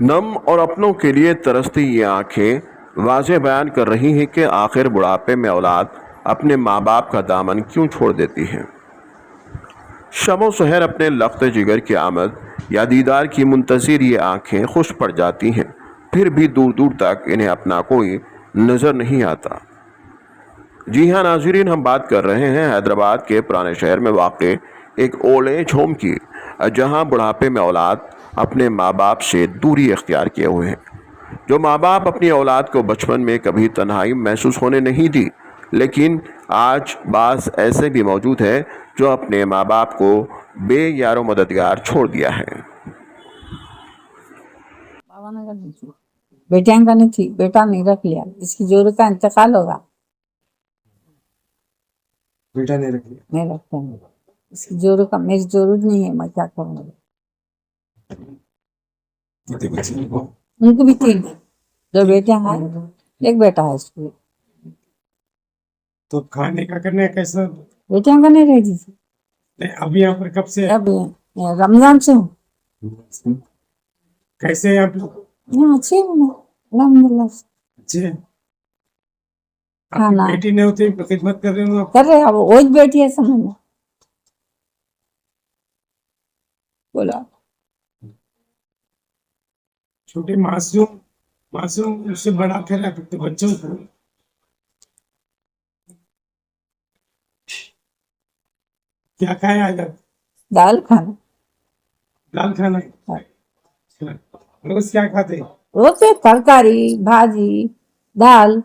नम और अपनों के लिए तरसती ये आंखें वाज़ेह बयान कर रही हैं कि आखिर बुढ़ापे में औलाद अपने माँ बाप का दामन क्यों छोड़ देती है। शमो सहर अपने लख्त जिगर की आमद या दीदार की मुंतज़िर ये आंखें खुश पड़ जाती हैं, फिर भी दूर दूर तक इन्हें अपना कोई नज़र नहीं आता। जी हाँ नाज़रीन, हम बात कर रहे हैं हैदराबाद के पुराने शहर में वाक़े एक ओल्ड एज होम की, जहाँ बुढ़ापे में औलाद अपने माँ बाप से दूरी इख्तियार किए हुए हैं। जो माँ बाप अपनी औलाद को बचपन में कभी तन्हाई महसूस होने नहीं दी, लेकिन आज बास ऐसे भी मौजूद हैं जो अपने माँ बाप को बेयारो मददगार छोड़ दिया है। बाबा ने कर दी थी, बेटियां का नहीं थी, बेटा नहीं रख लिया, इसकी जोरू का इंतकाल होगा, बेटा नहीं रख लिया। नहीं रखते हैं इसकी जोरू का, मेरी जरूरत नहीं है, मैं क्या करूँगी। कितने बच्चे हैं वो? उनको भी 3 है, 2 बेटियां हैं, 1 बेटा है इसको। तो खाने का करने का कैसा? बेटियां का नहीं रहती थी, नहीं, अभी यहाँ पर कब से? अब रमजान से हूँ कैसे हैं आप लोग? यहाँ, अच्छी हूँ मैं अल्हम्दुलिल्लाह। अच्छे हैं? खाना आपकी बेटी नहीं होती तो खिदमत कर रहे हो आप? कर रहे, अब वो ही बेटी है समझ लो। बोला छोटे मासूम मासूम उससे बड़ा कर रखते बच्चों को। क्या खाए आज आप? दाल खाना, दाल खाना? रोज क्या खाते? रोते तरकारी भाजी दाल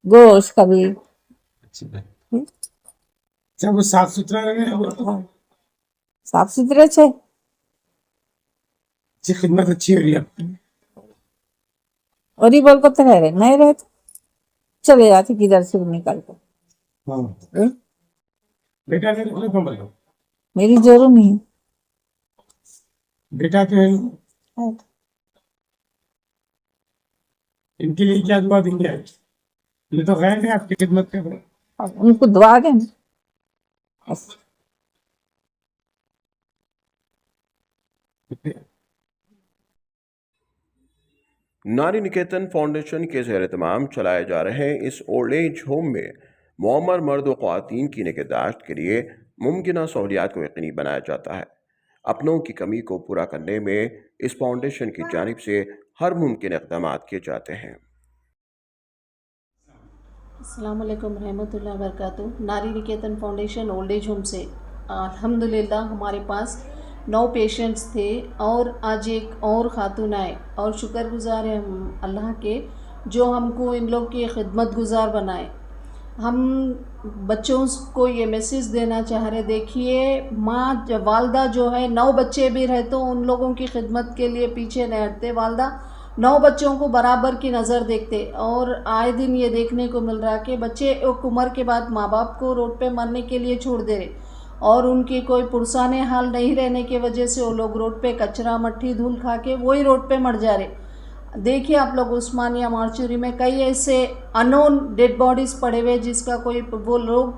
गोश्त कभी। अच्छा, वो साफ सुथरा रहे वो तो साफ सुथरे छे, अच्छी खिदमत अच्छी हो रही है। और ही बोल को तो रह रहे, नहीं रहे तो चले जाते किधर से भी निकल कर। हाँ, बेटा नहीं रख लो तो बोलो। मेरी जरूर नहीं बेटा तो है, है, इनके लिए क्या दुआ देंगे आज? ये तो गैर है आपकी खिदमत कर रहे हैं। अब उनको दुआ दें बस। नारी निकेतन फाउंडेशन के ज़ेर तमाम चलाए जा रहे इस ओल्ड एज होम में मुअम्मर मर्द व ख़वातीन की निगहदाश्त के लिए मुमकिन सहूलियात को यकीनी बनाया जाता है। अपनों की कमी को पूरा करने में इस फाउंडेशन की जानिब से हर मुमकिन इक़दाम किए जाते हैं। अस्सलाम वालेकुम रहमतुल्लाहि व बरकातुहू। नारी निकेतन फाउंडेशन ओल्ड एज होम से अल्हम्दुलिल्लाह हमारे पास 9 पेशेंट्स थे और आज एक और ख़ातून आए और शुक्रगुज़ार हैं हम अल्लाह के जो हमको इन लोग की खिदमत गुज़ार बनाए। हम बच्चों को ये मैसेज देना चाह रहे, देखिए माँ वालदा जो है 9 बच्चे भी रहे तो उन लोगों की खिदमत के लिए पीछे नहीं हटते। वालदा 9 बच्चों को बराबर की नज़र देखते और आए दिन ये देखने को मिल रहा कि बच्चे एक उम्र के बाद माँ बाप को रोड पे मरने के लिए छोड़ दे रहे और उनकी कोई पुरसाने हाल नहीं रहने की वजह से वो लोग रोड पे कचरा मट्टी धूल खा के वही रोड पे मर जा रहे। देखिए आप लोग उस्मानिया मार्चुरी में कई ऐसे अननोन डेड बॉडीज़ पड़े हुए जिसका कोई वो लोग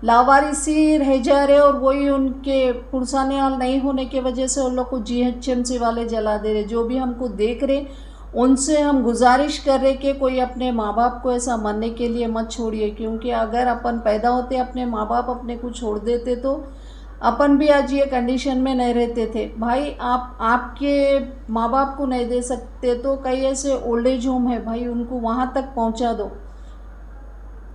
लावारिसी रह जा रहे और वही उनके पुरसाने हाल नहीं होने की वजह से उन लोग को GHMC वाले जला दे रहे। जो भी हमको देख रहे उनसे हम गुजारिश कर रहे कि कोई अपने माँ बाप को ऐसा मरने के लिए मत छोड़िए, क्योंकि अगर अपन पैदा होते अपने माँ बाप अपने को छोड़ देते तो अपन भी आज ये कंडीशन में नहीं रहते थे। भाई आप आपके माँ बाप को नहीं दे सकते तो कई ऐसे ओल्ड एज होम है भाई, उनको वहाँ तक पहुँचा दो।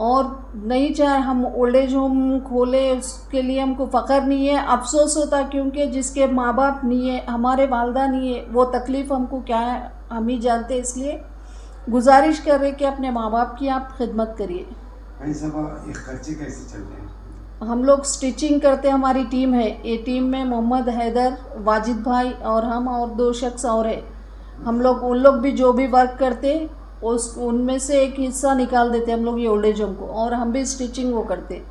और नहीं चाहे हम ओल्ड एज होम खोले उसके लिए हमको फ़ख्र नहीं है, अफसोस होता क्योंकि जिसके माँ बाप नहीं है, हमारे वालदा नहीं है, वो तकलीफ़ हमको क्या है हम ही जानते। इसलिए गुजारिश कर रहे कि अपने माँ बाप की आप खिदमत करिए। ये खर्चे कैसे चल रहे हैं? हम लोग स्टिचिंग करते, हमारी टीम है, ये टीम में मोहम्मद हैदर, वाजिद भाई और हम और 2 शख्स और है। हम लोग उन लोग भी जो भी वर्क करते उस उनमें से एक हिस्सा निकाल देते हम लोग ये ओल्ड एज होम को, और हम भी स्टिचिंग वो करते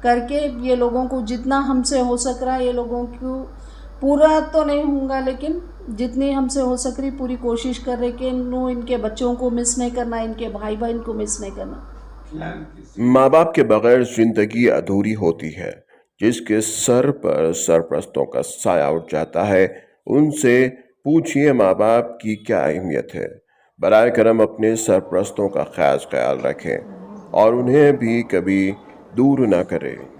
करके ये लोगों को जितना हमसे हो सक रहा है, ये लोगों को पूरा तो नहीं होगा लेकिन जितनी हमसे हो सक रही पूरी कोशिश कर रहे कि इनके बच्चों को मिस नहीं करना, इनके भाई बहन को मिस नहीं करना। माँ बाप के बगैर जिंदगी अधूरी होती है। जिसके सर पर सरपरस्तों का साया उठ जाता है, उनसे पूछिए माँ बाप की क्या अहमियत है। बराए करम अपने सरपरस्तों का खास ख्याल रखें और उन्हें भी कभी दूर न करें।